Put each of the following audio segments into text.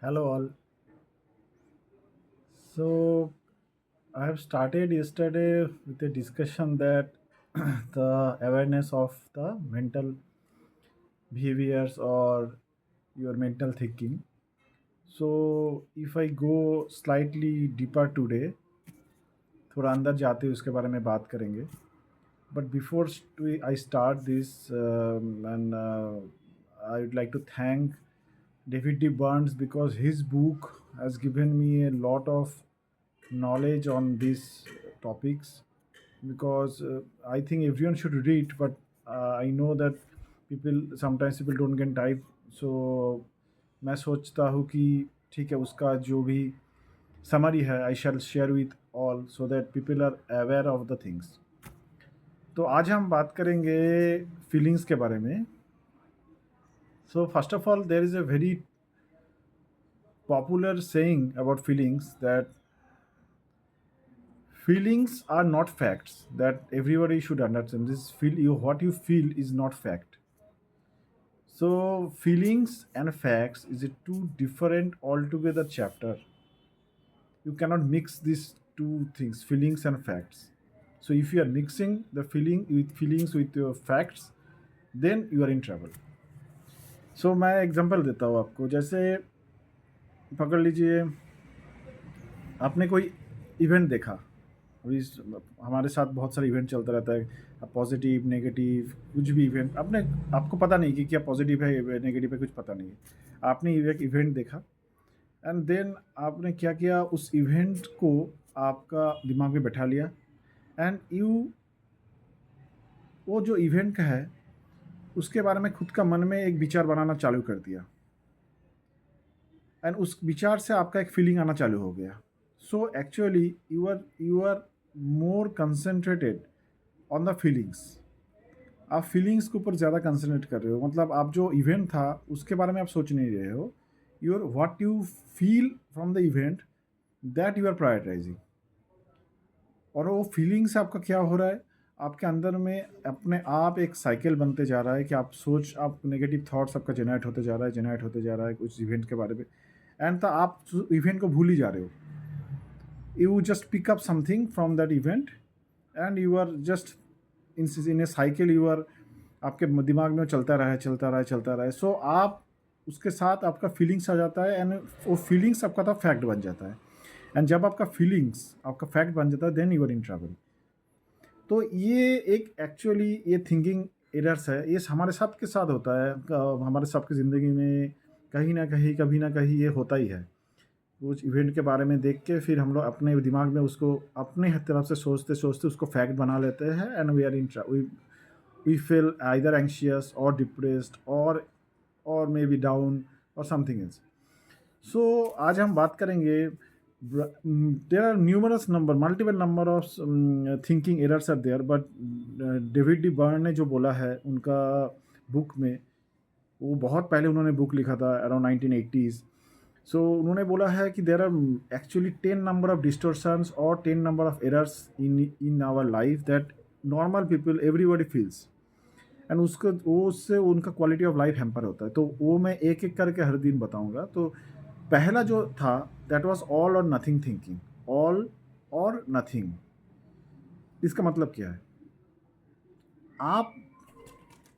Hello all. So I have started yesterday with a discussion that the awareness of the mental behaviors or your mental thinking. So if I go slightly deeper today, थोड़ा अंदर जाते हुए उसके बारे में बात करेंगे. But before I start this, and I would like to thank David D. Burns because his book has given me a lot of knowledge on these topics. Because I think everyone should read, but I know that people don't get time. So मैं सोचता हूँ कि ठीक है उसका जो भी summary है I shall share with all so that people are aware of the things. तो आज हम बात करेंगे फीलिंग्स के बारे में. So first of all there is a very popular saying about feelings that feelings are not facts, that everybody should understand. This feel you what you feel is not fact. So feelings and facts is a two different altogether chapter. You cannot mix these two things, feelings and facts. So if you are mixing the feelings with your facts, then you are in trouble. So मैं example देता हूँ आपको. जैसे पकड़ लीजिए आपने कोई event देखा. अभी हमारे साथ बहुत सारे इवेंट चलता रहता है. अब पॉजिटिव नेगेटिव कुछ भी इवेंट आपने आपको पता नहीं कि क्या पॉजिटिव है नेगेटिव है, कुछ पता नहीं है. आपने एक इवेंट देखा एंड देन आपने क्या किया, उस इवेंट को आपका दिमाग में बैठा लिया एंड वो जो इवेंट का है उसके बारे में खुद का मन में एक विचार बनाना चालू कर दिया एंड उस विचार से आपका एक फीलिंग आना चालू हो गया. So actually you are more concentrated on the feelings. आप फीलिंग्स के ऊपर ज़्यादा कंसंट्रेट कर रहे हो. मतलब आप जो इवेंट था उसके बारे में आप सोच नहीं रहे हो. Your what you feel from the event that you are prioritising. और वो फीलिंग से आपका क्या हो रहा है, आपके अंदर में अपने आप एक साइकिल बनते जा रहा है कि आप नेगेटिव थॉट्स आपका जनरेट होते जा रहा है कुछ इवेंट के बारे में. एंड तो आप इवेंट को भूल ही जा रहे हो. You just pick up something from that event and you are just in a cycle. You are आपके दिमाग में वो चलता रहा है. सो आप उसके साथ आपका फीलिंग्स आ जाता है एंड वो फीलिंग्स आपका तो फैक्ट बन जाता है. एंड जब आपका फीलिंग्स आपका फैक्ट बन जाता है then you are in trouble. तो ये एक एक्चुअली ये थिंकिंग एरर्स है. ये हमारे सबके साथ होता है. हमारे सबकी ज़िंदगी में कहीं ना कहीं कभी ना कहीं ये होता ही है. उस इवेंट के बारे में देख के फिर हम लोग अपने दिमाग में उसको अपने तरफ से सोचते सोचते उसको फैक्ट बना लेते हैं and we are in we feel either anxious और डिप्रेस्ड और मे बी डाउन और समथिंग एल्स. सो आज हम बात करेंगे. There are numerous number multiple number of thinking errors are there, but David D Burn ने जो बोला है उनका बुक में, वो बहुत पहले उन्होंने बुक लिखा था अराउंड 1980s. सो उन्होंने बोला है कि there are actually 10 number of distortions और 10 number of errors in our life that normal people everybody feels. And वो उससे उनका क्वालिटी ऑफ लाइफ हैम्पर होता है. तो वो मैं एक एक करके हर दिन बताऊंगा. तो पहला जो था that was all or nothing thinking. All or nothing, इसका मतलब क्या है? आप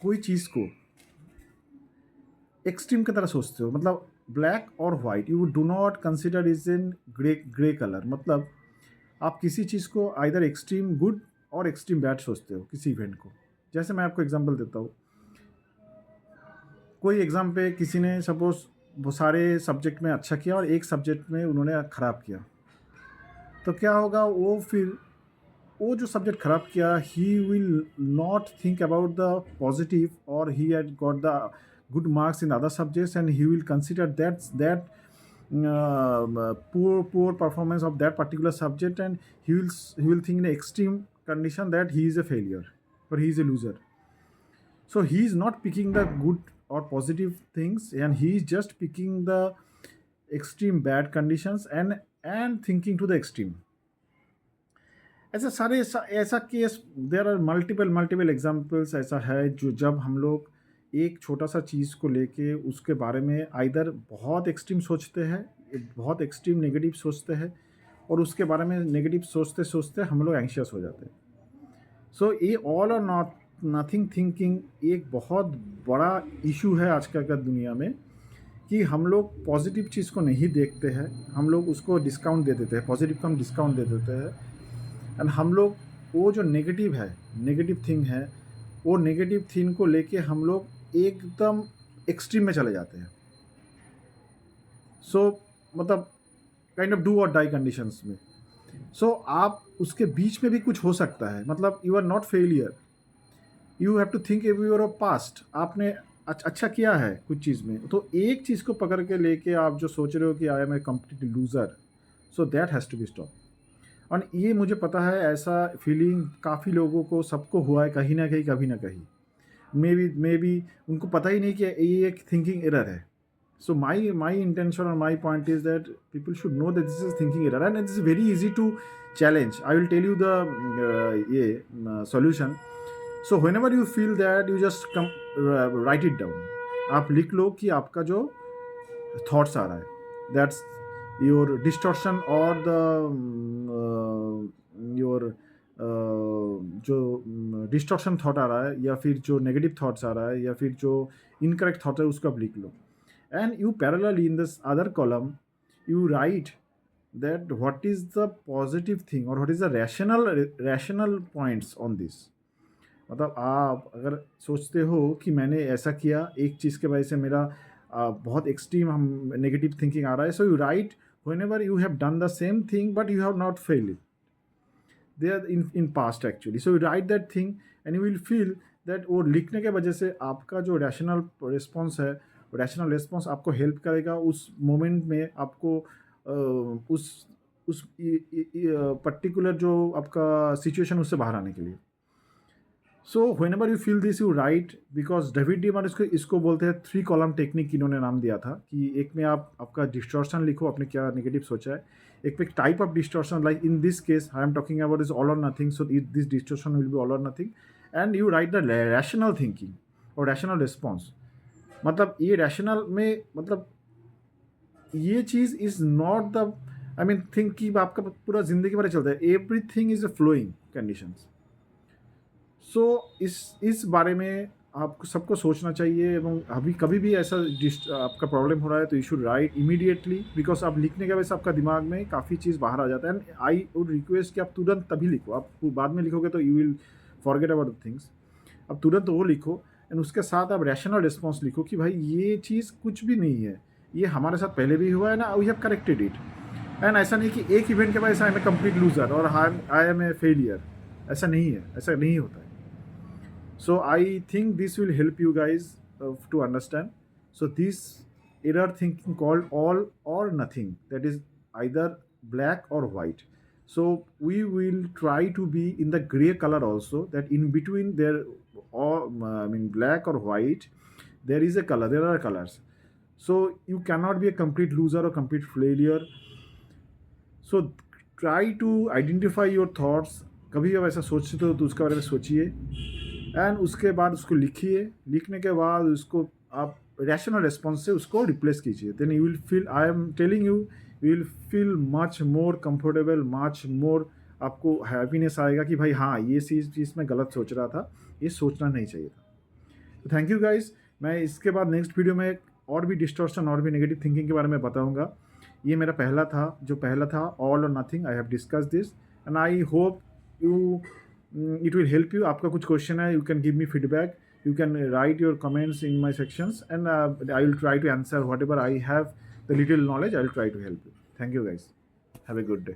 कोई चीज़ को एक्सट्रीम की तरह सोचते हो. मतलब ब्लैक और white, you do not consider is in grey colour. मतलब आप किसी चीज़ को आइदर एक्सट्रीम गुड और एक्सट्रीम बैड सोचते हो किसी इवेंट को. जैसे मैं आपको एग्जांपल देता हूँ. कोई एग्ज़ाम पे किसी ने सपोज वो सारे सब्जेक्ट में अच्छा किया और एक सब्जेक्ट में उन्होंने ख़राब किया. तो क्या होगा, वो फिर वो जो सब्जेक्ट ख़राब किया he will not think about the positive और he had got the good marks in other subjects, and he will consider that poor performance of that particular subject, and he will think in an extreme condition that he is a failure or he is a loser. So he is not picking the good or positive things, and he is just picking the extreme bad conditions and thinking to the extreme. ऐसा सारे ऐसा case there are multiple examples ऐसा है जो जब हम लोग एक छोटा-सा चीज़ को लेके उसके बारे में आइदर बहुत एक्सट्रीम सोचते हैं, बहुत एक्सट्रीम नेगेटिव सोचते हैं और उसके बारे में नेगेटिव सोचते-सोचते हम लोग एंग्ज़ियस हो जाते हैं। सो ये ऑल और नॉट नथिंग थिंकिंग एक बहुत बड़ा इश्यू है आजकल का दुनिया में कि हम लोग पॉजिटिव चीज़ को नहीं देखते हैं, हम लोग उसको डिस्काउंट दे देते हैं, पॉजिटिव को हम डिस्काउंट दे देते हैं एंड हम लोग वो जो नेगेटिव है, नेगेटिव थिंग है, वो नेगेटिव थिंग को लेके हम लोग एकदम एक्सट्रीम में चले जाते हैं। सो मतलब काइंड ऑफ डू और डाई कंडीशंस में। सो आप उसके बीच में भी कुछ हो सकता है, मतलब you are not failure, you have to think of your past. आपने अच्छा किया है कुछ चीज़ में, तो एक चीज़ को पकड़ के लेके आप जो सोच रहे हो कि I am a complete loser, so that has to be stop. और ये मुझे पता है ऐसा फीलिंग काफ़ी लोगों को, सबको हुआ है कहीं ना कहीं, कभी ना कहीं। मे बी उनको पता ही नहीं कि ये एक थिंकिंग एरर है। So my intention or my point is that people should know that this is thinking error and it's very easy to challenge. I will tell you the solution. So whenever you feel that, you just come write it down. आप लिख लो कि आपका जो thoughts आ रहा है, that's your distortion or the your जो distortion thought आ रहा है या फिर जो नेगेटिव थॉट्स आ रहा है या फिर जो इनकरेक्ट थॉट है उसको आप लिख लो। And you parallelly in this other column you write that what is the positive thing or what is the rational points on this। मतलब आप अगर सोचते हो कि मैंने ऐसा किया, एक चीज़ के वजह से मेरा बहुत एक्सट्रीम हम नेगेटिव थिंकिंग आ रहा है, so you right whenever you have done the same thing but you have not failed it, they are in past actually, so you write that thing and you will feel that वो लिखने के वजह से आपका जो rational response है, rational response आपको help करेगा उस मोमेंट में आपको उस पर्टिकुलर जो आपका सिचुएशन उससे बाहर आने के लिए। So whenever you feel this you write, because David Deemer इसको बोलते हैं 3 कॉलम टेक्निक, इन्होंने नाम दिया था कि एक में आप आपका डिस्टॉर्शन लिखो, आपने क्या नेगेटिव सोचा है, एक पे type of distortion, like in this case I am talking about is all or nothing, so this distortion will be all or nothing and you write the rational thinking और rational response. मतलब ये rational में मतलब ये चीज़ is not the I mean think कि आपका पूरा ज़िंदगी भर चलता है, everything is a flowing conditions. सो इस बारे में आपको सबको सोचना चाहिए एवं अभी कभी भी ऐसा आपका प्रॉब्लम हो रहा है तो you should write immediately, because आप लिखने के वजह से आपका दिमाग में काफ़ी चीज़ बाहर आ जाता है। एंड आई वुड रिक्वेस्ट कि आप तुरंत तभी लिखो, आप बाद में लिखोगे तो you will forget about the things. अब तुरंत वो लिखो एंड उसके साथ आप रैशनल रिस्पॉन्स लिखो कि भाई ये चीज़ कुछ भी नहीं है, ये हमारे साथ पहले भी हुआ है ना, we have corrected it. And ऐसा नहीं कि एक इवेंट के वजह से I am a complete loser और आई एम ए फेलियर, ऐसा नहीं है, ऐसा नहीं होता है। So I think this will help you guys to understand. So this error thinking called all or nothing, that is either black or white. So we will try to be in the gray color also, that in between there, or I mean black or white, there is a color, there are colors. So you cannot be a complete loser or complete failure. So try to identify your thoughts. कभी आप ऐसा सोचते हो तो उसके बारे में सोचिए एंड उसके बाद उसको लिखिए, लिखने के बाद उसको आप रैशनल रिस्पॉन्स से उसको रिप्लेस कीजिए, then you will feel, I am telling you, you will feel much more comfortable, much more, आपको हैप्पीनेस आएगा कि भाई हाँ ये चीज़ मैं गलत सोच रहा था, ये सोचना नहीं चाहिए था। तो थैंक यू गाइज। मैं इसके बाद नेक्स्ट वीडियो में और भी डिस्टॉर्शन और भी नेगेटिव थिंकिंग के बारे में बताऊँगा। ये मेरा पहला था all or nothing, I have discuss this and I hope you it will help you। आपका कुछ क्वेश्चन है, you can give me feedback, you can write your comments in my sections and I will try to answer whatever I have the little knowledge, I will try to help you। Thank you guys, have a good day।